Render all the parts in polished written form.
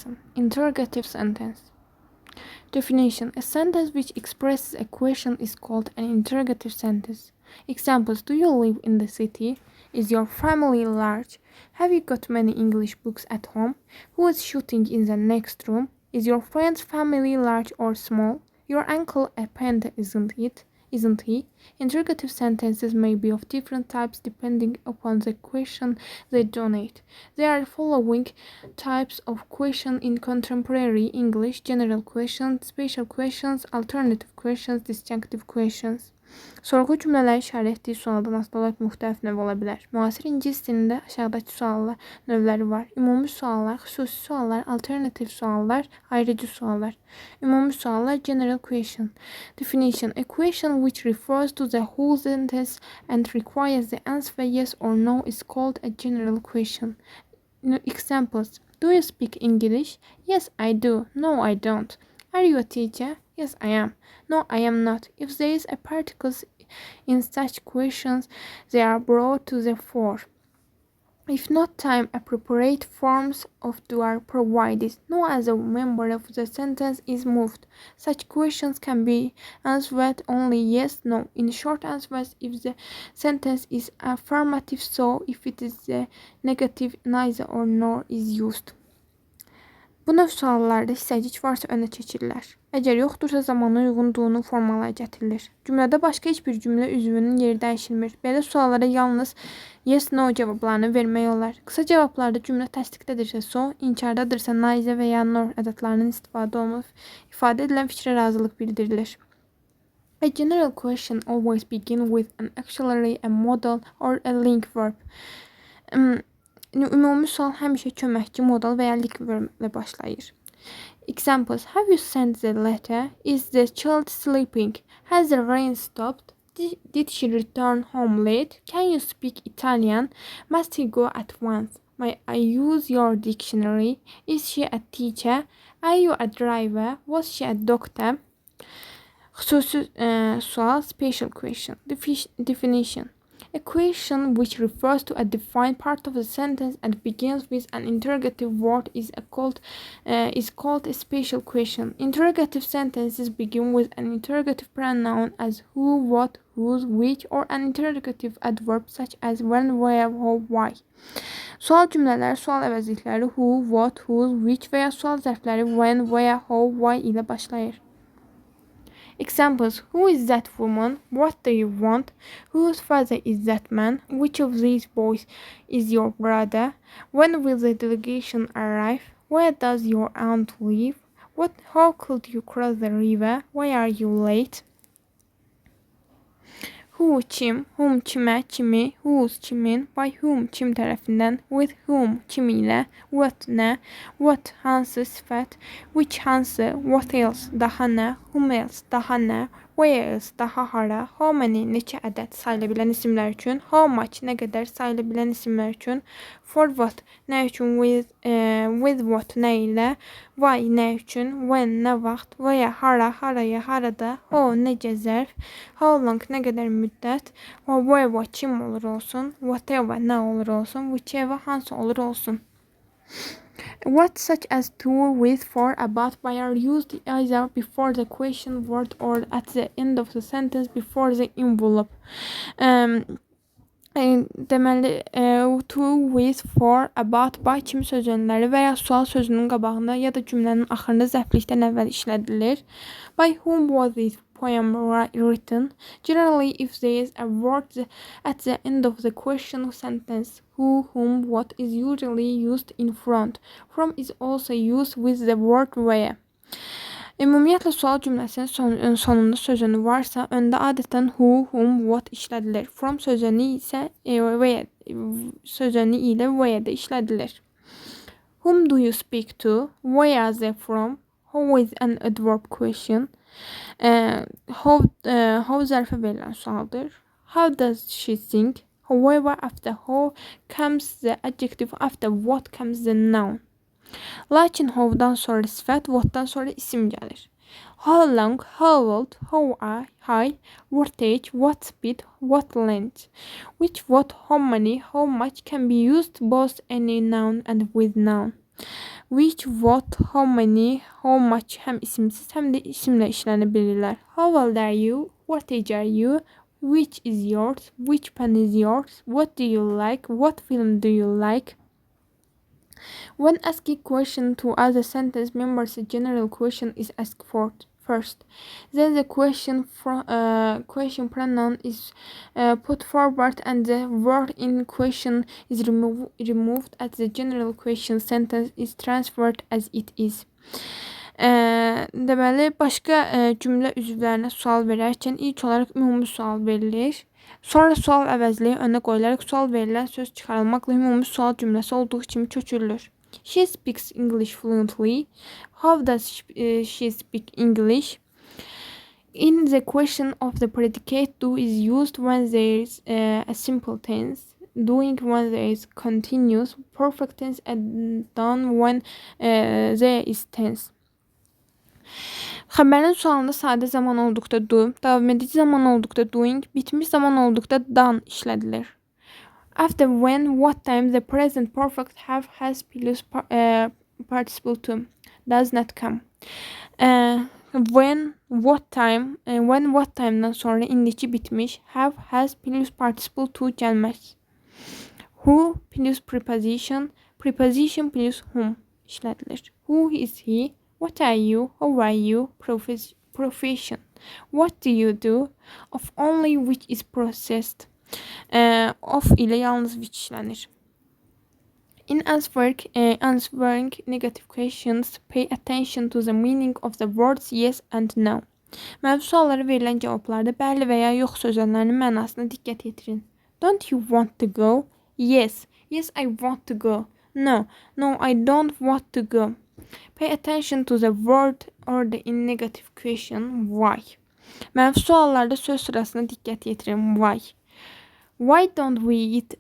question. Interrogative sentence. Definition. A sentence which expresses a question is called an interrogative sentence. Examples. Do you live in the city? Is your family large? Have you got many English books at home? Who is shooting in the next room? Is your friend's family large or small? Your uncle a panda, isn't it? Isn't he? Interrogative sentences may be of different types depending upon the question they donate. There are the following types of question in contemporary English: general questions, special questions, alternative questions, disjunctive questions. Sorğu cümlələri işarə etdiyi sualdan asılı olaraq müxtəlif növ ola bilər. Müasir ingilis dilində aşağıdakı suallar növləri var: ümumi suallar, xüsusi suallar, alternativ suallar, ayrıcı suallar. Ümumi suallar, general question. Definition: a question which refers to the whole sentence and requires the answer yes or no is called a general question. Examples: do you speak English? Yes, I do. No, I don't. Are you a teacher? Yes, I am. No, I am not. If there is a particle in such questions, they are brought to the fore. If not time appropriate forms of do are provided, no other member of the sentence is moved. Such questions can be answered only yes, no. In short answers, if the sentence is affirmative, so if it is negative, neither or nor is used. Bu növ suallarda hissəcik varsa önə çəkirlər. Əgər yoxdursa zamana uyğunluğunu formalara gətirilir. Cümlədə başqa heç bir cümlə üzvünün yeri dəyişilmir. Belə suallara yalnız yes, no cavablarını vermək olar. Qısa cavablarda cümlə təsdiqdədirsə so, inkardadırsa neither və ya nor ədədlərinin istifadə olunub, ifadə edilən fikrə razılıq bildirilir. A general question always begins with an auxiliary, a modal or a link verb. Ümumi sual həmişə köməkçi, modal və ya link verblə başlayır. Examples: have you sent the letter? Is the child sleeping? Has the rain stopped? Did she return home late? Can you speak Italian? Must he go at once? May I use your dictionary? Is she a teacher? Are you a driver? Was she a doctor? Xüsusi sual, special question. Definition: a question which refers to a defined part of the sentence and begins with an interrogative word is called a special question. Interrogative sentences begin with an interrogative pronoun as who, what, whose, which, or an interrogative adverb such as when, where, how, why. Sual cümlələri, sual əvəzlikləri who, what, whose, which və ya sual zərfləri when, where, how, why ilə başlayır. Examples: who is that woman? What do you want? Whose father is that man? Which of these boys is your brother? When will the delegation arrive? Where does your aunt live? How could you cross the river? Why are you late? Who, kim, whom, kimə, kimi, whose, kimin, by whom, kim tərəfindən, with whom, kim ilə, what, nə, what, hansı, sifət, which, hansı, what else, daha nə, whom else, daha nə, where else, daha hara, how many, neçə ədəd sayıla bilən isimlər üçün, how much, nə qədər sayıla bilən isimlər üçün, for what, nə üçün, with what, nə ilə, why, nə üçün, when, nə vaxt, where, hara, haraya, harada, how, necə zərf, how long, nə qədər müddət, whatever, kim olur olsun, whatever, nə olur olsun, whichever, hansı olur olsun. What such as to, with, for, about, by are used either before the question word or at the end of the sentence before the envelope. Deməli, to, with, for, about, by kimi sözcükləri və ya sual sözünün qabağında ya da cümlənin axırında zərflikdən əvvəl işlədilir. By whom was this poem written? Generally, if there is a word at the end of the question sentence, who, whom, what is usually used in front. From is also used with the word where. Ümumiyyətlə sual cümləsinin sonunda sözünü varsa, öndə adətən who, whom, what işlədilir. From sözünü isə sözünü ilə where də işlədilir. Whom do you speak to? Where are they from? How is an adverb question? How zərfə verilən sualdır. How does she sing? However, after how comes the adjective, after what comes the noun. Lakin how'dan sonra sifət, what'dan sonra isim gəlir. How long, how old, how high, what age, what speed, what length. Which, what, how many, how much can be used both any noun and with noun. Which, what, how many, how much həm isimsiz həm də isimlə işlənə How old are you? What age are you? Which is yours? Which pen is yours? What do you like? What film do you like? When asking question to other sentence members, a general question is asked first. Then the question pronoun is put forward and the word in question is removed as the general question sentence is transferred as it is. Deməli, başqa cümlə üzvlərinə sual verərkən ilk olaraq ümumi sual verilir. Sonra sual əvəzli önə qoyularaq sual verilən söz çıxarılmaqla ümumi sual cümləsi olduğu kimi köçürülür. She speaks English fluently. How does she speak English? In the question of the predicate, do is used when there is a simple tense, doing when there is continuous, perfect tense, and done when there is tense. Xəbərin sualında sadə zaman olduqda do, davam edici zaman olduqda doing, bitmiş zaman olduqda done işlədilir. After when, what time, the present perfect have has plus participle to does not come. When, what time'dan sonra indiki bitmiş have has plus participle to gəlməz. Who plus preposition plus whom işlədilir. Who is he? What are you? How are you? Profession. What do you do? Of only which is processed. Of ile yalnız which işlənir. In answering negative questions, pay attention to the meaning of the words yes and no. Mənfi suallara verilən cavablarda bəli və ya yox sözlərinin mənasına diqqət yetirin. Don't you want to go? Yes. Yes, I want to go. No. No, I don't want to go. Pay attention to the word or the in negative question why. Mənfi suallarda söz sırasına diqqət yetirin. Why? Why don't we eat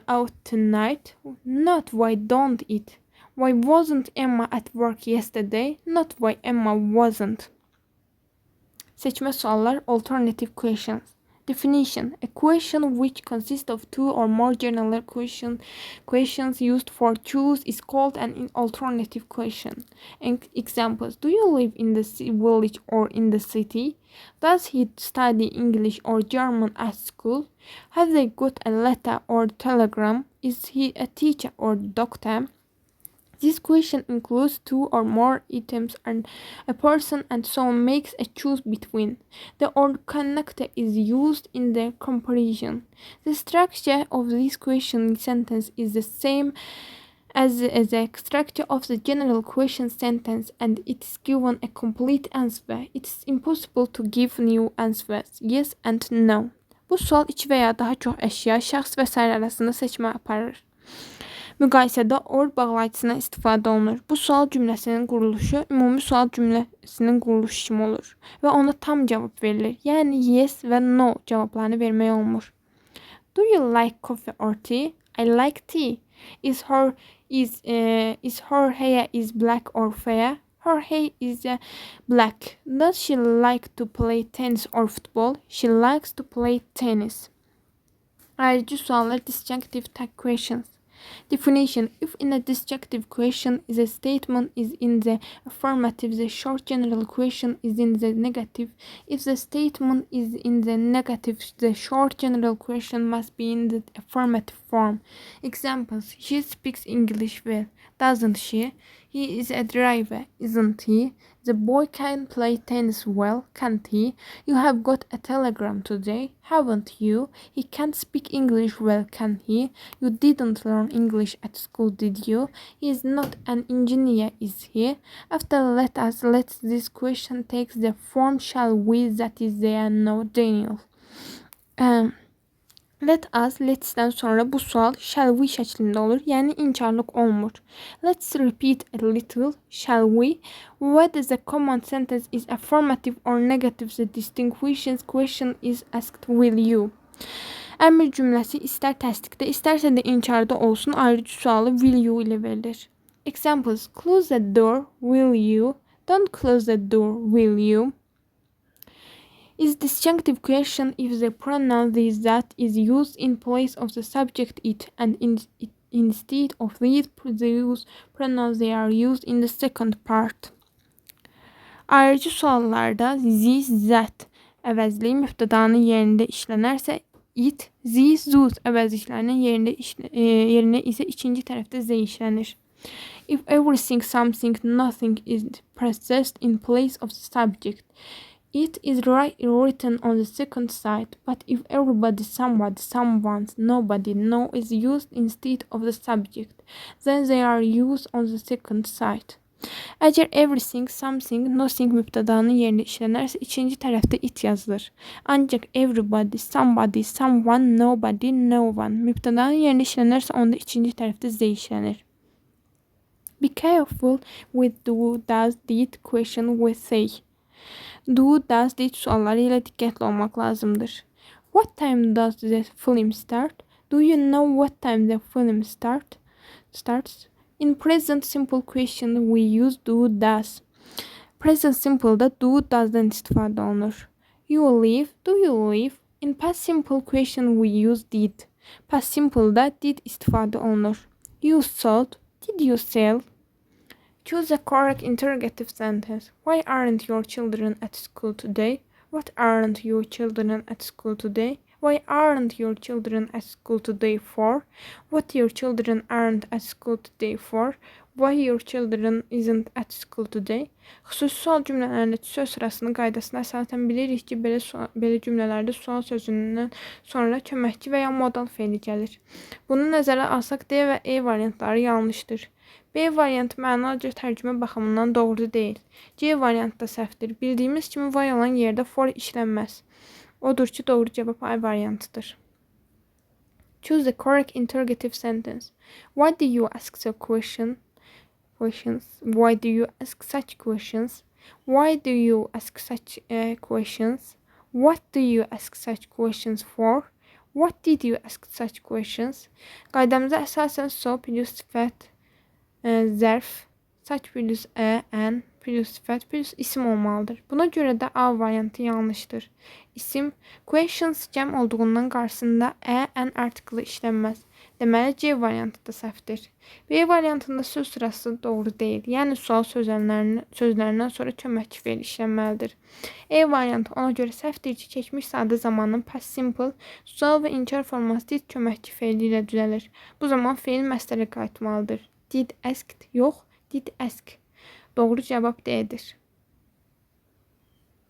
out tonight? Not why don't eat. Why wasn't Emma at work yesterday? Not why Emma wasn't. Seçmə suallar, alternative questions. Definition: a question which consists of two or more general questions used for choose is called an alternative question. Examples: do you live in the village or in the city? Does he study English or German at school? Have they got a letter or telegram? Is he a teacher or doctor? This question includes two or more items and a person and so on makes a choose between. The or connector is used in the comparison. The structure of this question sentence is the same as the structure of the general question sentence and it is given a complete answer. It is impossible to give new answers. Yes and no. Bu sual iki veya daha çox əşya, şəxs və sair arasında seçmə aparır. Müqayisədə or bağlayıcısına istifadə olunur. Bu sual cümləsinin quruluşu ümumi sual cümləsinin quruluşu kimi olur və ona tam cavab verilir. Yəni yes və no cavablarını vermək olmur. Do you like coffee or tea? I like tea. Is her hair is black or fair? Her hair is black. Does she like to play tennis or football? She likes to play tennis. Ayrıcı suallar, disjunctive tag questions. Definition: if in a disjunctive question the statement is in the affirmative, the short general question is in the negative. If the statement is in the negative, the short general question must be in the affirmative form. Examples: she speaks English well, doesn't she? He is a driver, isn't he? The boy can play tennis well, can't he? You have got a telegram today, haven't you? He can't speak English well, can he? You didn't learn English at school, did you? He is not an engineer, is he? After let this question takes the form shall we, that is there no Daniel. Let's'dən sonra bu sual shall we şəklində olur, yəni inkarlıq olmur. Let's repeat a little, shall we? Whether the command sentence is affirmative or negative, the distinguishing question is asked will you? Əmr cümləsi istər təsdiqdə, istərsə də inkarda olsun, ayrıcı sualı will you ilə verilir. Examples: close the door, will you? Don't close the door, will you? Is disjunctive question if the pronoun this that is used in place of the subject it and instead of these pronouns they are used in the second part. Ayrıcı suallarda this, that əvəzli mübtədanın yerində işlənərsə it, these, those əvəzliklərinin yerində isə ikinci tərəfdə z işlənir. If everything, something, nothing is processed in place of the subject, it is written on the second side. But if everybody, somebody, someone, nobody, no is used instead of the subject, then they are used on the second side. Əgər everything, something, nothing mübtədanın yerində işlənərsə ikinci tərəfdə it yazılır. Ancaq everybody, somebody, someone, nobody, no one mübtədanın yerində işlənərsə onda ikinci tərəfdə z işlənir. Be careful with do, does, did, question with say. Do, does, did sualları ilə diqqətli olmaq lazımdır. What time does the film start? Do you know what time the film starts? In present simple question we use do, does. Present simple'da do, does'dan istifadə olunur. You live, do you live? In past simple question we use did. Past simple'da did istifadə olunur. You sold, did you sell? Choose a correct interrogative sentence. Why aren't your children at school today? What aren't your children at school today? Why aren't your children at school today for? What your children aren't at school today for? Why your children isn't at school today? Xüsusi sual cümlələrindəki söz sırasının qaydasına əsasən bilirik ki, belə cümlələrdə sual sözündən sonra köməkçi və ya modal feili gəlir. Bunu nəzərə alsaq D və E variantları yanlışdır. B variantı mənaca tərcümə baxımından doğru deyil. C variantı da səhvdir. Bildiyimiz kimi why olan yerdə for işlənməz. Odur ki, doğru cevap A variantıdır. Choose the correct interrogative sentence. Why do you ask so questions? Why do you ask such questions? Why do you ask such questions? What do you ask such questions for? What did you ask such questions? Qaydamıza əsasən so plus sifət, zərf, such plus an plus sifət plus isim olmalıdır. Buna görə də A variantı yanlışdır. İsim questions cəm olduğundan qarşısında an artiklı işlənməz. Deməli C variantı da səhvdir. B variantında söz sırası doğru deyil. Yəni sual sözlərindən sonra köməkçi feil işlənməlidir. E variantı ona görə səhvdir ki, keçmiş sadə zamanın past simple, sual və inkar forması did köməkçi feili ilə düzəlir. Bu zaman feil məsələ qayıtmalıdır. Did asked yox, did ask. Doğru cavab D'dir.